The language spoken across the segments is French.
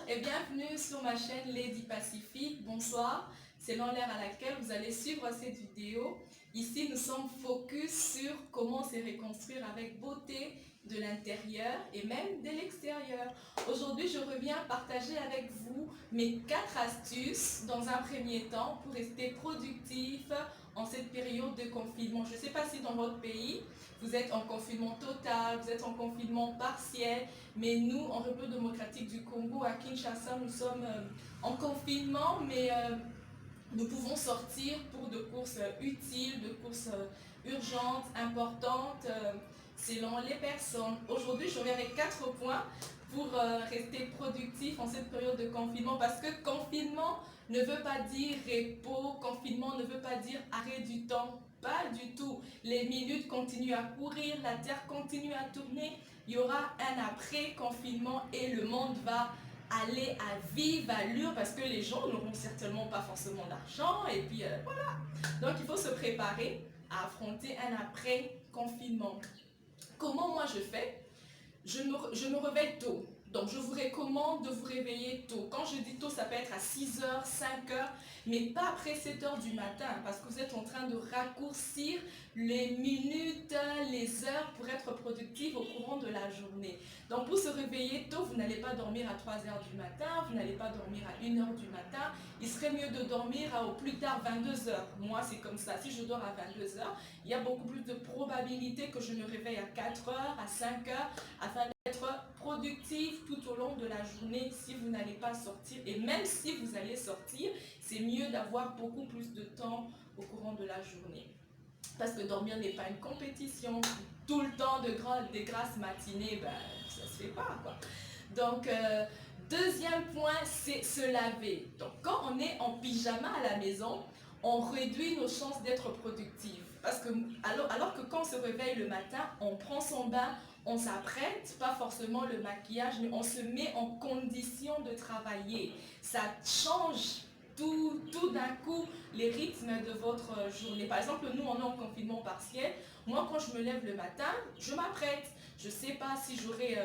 et bienvenue sur ma chaîne Lady Pacifique. Bonsoir, selon l'heure à laquelle vous allez suivre cette vidéo. Ici, nous sommes focus sur comment se reconstruire avec beauté de l'intérieur et même de l'extérieur. Aujourd'hui, je reviens partager avec vous mes 4 astuces dans un premier temps pour rester productif en cette période de confinement. Je ne sais pas si dans votre pays, vous êtes en confinement total, vous êtes en confinement partiel, mais nous, en République démocratique du Congo, à Kinshasa, nous sommes en confinement, mais nous pouvons sortir pour de courses utiles, de courses urgentes, importantes, selon les personnes. Aujourd'hui, je reviens avec 4 points pour rester productif en cette période de confinement, parce que confinement ne veut pas dire repos, confinement ne veut pas dire arrêt du temps, pas du tout. Les minutes continuent à courir, la terre continue à tourner, il y aura un après-confinement et le monde va aller à vive allure parce que les gens n'auront certainement pas forcément d'argent et puis voilà. Donc il faut se préparer à affronter un après-confinement. Comment moi je fais? Je me réveille tôt. Donc je vous recommande de vous réveiller tôt. Quand je dis tôt, ça peut être à 6h, 5h, mais pas après 7h du matin parce que vous êtes en train de raccourcir les minutes, les heures pour être productif au courant de la journée. Donc pour se réveiller tôt, vous n'allez pas dormir à 3h du matin, vous n'allez pas dormir à 1h du matin. Il serait mieux de dormir à au plus tard 22h. Moi, c'est comme ça. Si je dors à 22h, il y a beaucoup plus de probabilité que je me réveille à 4h, à 5h, afin d'être productif tout au long de la journée si vous n'allez pas sortir. Et même si vous allez sortir, c'est mieux d'avoir beaucoup plus de temps au courant de la journée. Parce que dormir n'est pas une compétition. Tout le temps des grasses matinées, ben, ça se fait pas, quoi. Donc, deuxième point, c'est se laver. Donc, quand on est en pyjama à la maison, on réduit nos chances d'être productif. Parce que, alors que quand on se réveille le matin, on prend son bain, on s'apprête, pas forcément le maquillage, mais on se met en condition de travailler. Ça change tout d'un coup les rythmes de votre journée. Par exemple, nous, on est en confinement partiel. Moi, quand je me lève le matin, je m'apprête. Je ne sais pas si j'aurai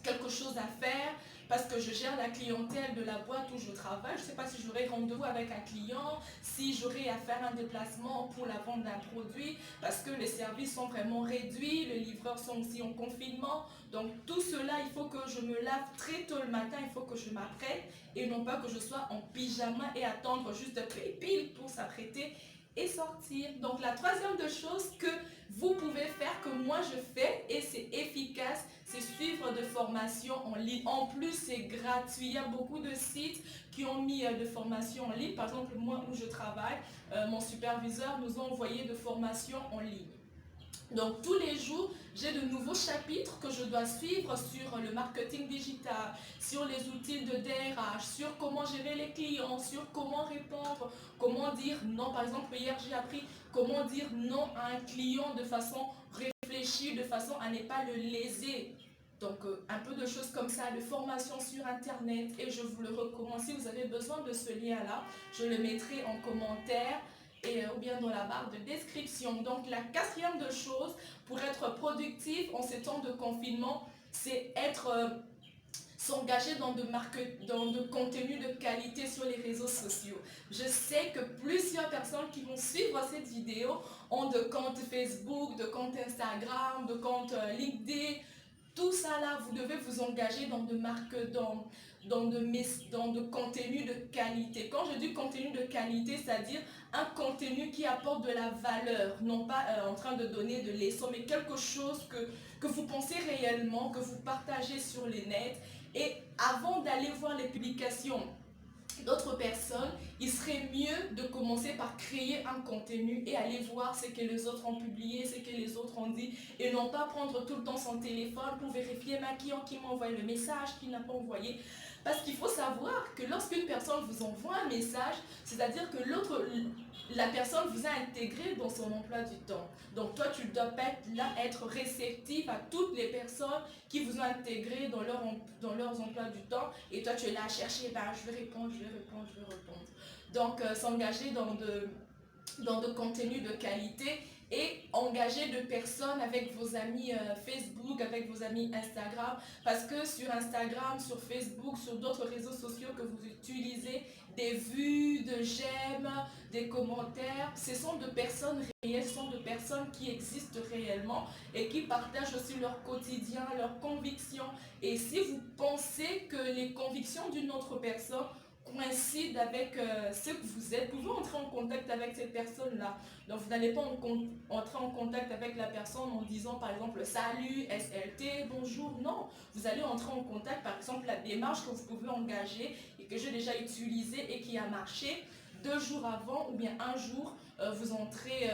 quelque chose à faire parce que je gère la clientèle de la boîte où je travaille. Je ne sais pas si j'aurai rendez-vous avec un client, si j'aurai à faire un déplacement pour la vente d'un produit parce que les services sont vraiment réduits, les livreurs sont aussi en confinement. Donc tout cela, il faut que je me lave très tôt le matin, il faut que je m'apprête et non pas que je sois en pyjama et attendre juste pile pour s'apprêter et sortir. Donc la troisième de choses que vous pouvez faire, que moi je fais et c'est efficace, c'est suivre de formations en ligne. En plus, c'est gratuit. Il y a beaucoup de sites qui ont mis de formations en ligne. Par exemple, moi où je travaille, mon superviseur nous a envoyé de formations en ligne. Donc tous les jours, j'ai de nouveaux chapitres que je dois suivre sur le marketing digital, sur les outils de DRH, sur comment gérer les clients, sur comment répondre, comment dire non. Par exemple, hier j'ai appris comment dire non à un client de façon réfléchie, de façon à ne pas le léser. Donc un peu de choses comme ça, de formation sur internet et je vous le recommande. Si vous avez besoin de ce lien-là, je le mettrai en commentaire ou bien dans la barre de description. Donc la quatrième de choses pour être productif en ces temps de confinement, c'est s'engager dans de contenus de qualité sur les réseaux sociaux. Je sais que plusieurs personnes qui vont suivre cette vidéo ont de comptes Facebook, de comptes Instagram, de comptes LinkedIn. Tout ça là, vous devez vous engager dans de contenus de qualité. Quand je dis contenu de qualité, c'est-à-dire un contenu qui apporte de la valeur, non pas en train de donner de leçons, mais quelque chose que vous pensez réellement, que vous partagez sur les nets. Et avant d'aller voir les publications d'autres personnes, il serait mieux de commencer par créer un contenu et aller voir ce que les autres ont publié, ce que les autres ont dit, et non pas prendre tout le temps son téléphone pour vérifier qui m'a envoyé le message, qui n'a pas envoyé. Parce qu'il faut savoir que lorsqu'une personne vous envoie un message, c'est-à-dire que la personne vous a intégré dans son emploi du temps. Donc toi, tu dois être réceptif à toutes les personnes qui vous ont intégré dans leurs emplois du temps. Et toi, tu es là à chercher, ben, je vais répondre. Donc, s'engager dans de contenus de qualité et engager de personnes avec vos amis Facebook, avec vos amis Instagram, parce que sur Instagram, sur Facebook, sur d'autres réseaux sociaux que vous utilisez, des vues, de j'aime, des commentaires, ce sont de personnes réelles, ce sont de personnes qui existent réellement et qui partagent aussi leur quotidien, leurs convictions. Et si vous pensez que les convictions d'une autre personne coïncident avec ce que vous êtes, vous pouvez entrer en contact avec cette personne-là. Donc vous n'allez pas entrer en contact avec la personne en disant par exemple salut, SLT, bonjour. Non, vous allez entrer en contact, par exemple la démarche que vous pouvez engager et que j'ai déjà utilisée et qui a marché 2 jours avant ou bien un jour, vous entrez...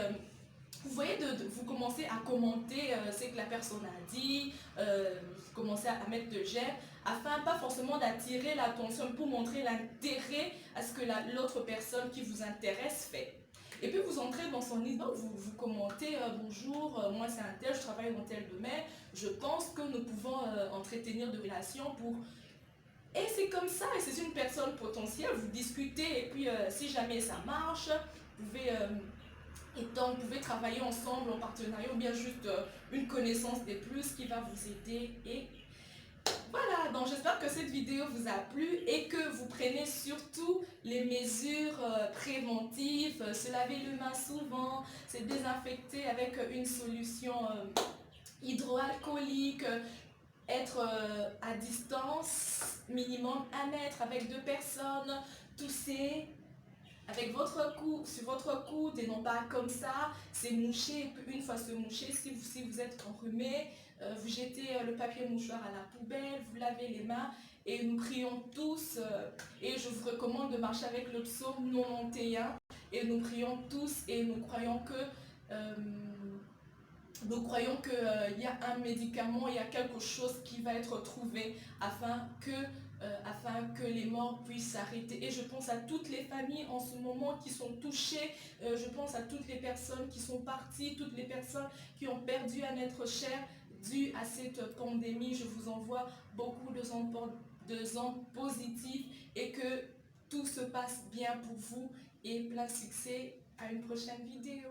vous voyez, vous commencez à commenter ce que la personne a dit, vous commencez à mettre de j'aime, afin pas forcément d'attirer l'attention, pour montrer l'intérêt à ce que l'autre personne qui vous intéresse fait. Et puis vous entrez dans son inbox, vous commentez bonjour, moi c'est un tel, je travaille dans tel domaine, je pense que nous pouvons entretenir de relations pour... Et c'est comme ça, et c'est une personne potentielle, vous discutez, et puis si jamais ça marche, vous pouvez... et donc, vous pouvez travailler ensemble en partenariat ou bien juste une connaissance de plus qui va vous aider. Et voilà, donc j'espère que cette vidéo vous a plu et que vous prenez surtout les mesures préventives, se laver les mains souvent, se désinfecter avec une solution hydroalcoolique, être à distance, minimum 1 mètre avec 2 personnes, tousser avec votre coude, sur votre coude et non pas comme ça, c'est moucher, une fois se moucher, si vous êtes enrhumé, vous jetez le papier mouchoir à la poubelle, vous lavez les mains et nous prions tous, et je vous recommande de marcher avec le psaume 91 et nous prions tous et nous croyons que euh, il y a un médicament, il y a quelque chose qui va être trouvé afin que les morts puissent s'arrêter. Et je pense à toutes les familles en ce moment qui sont touchées, je pense à toutes les personnes qui sont parties, toutes les personnes qui ont perdu un être cher dû à cette pandémie. Je vous envoie beaucoup de ondes positives et que tout se passe bien pour vous et plein succès. À une prochaine vidéo.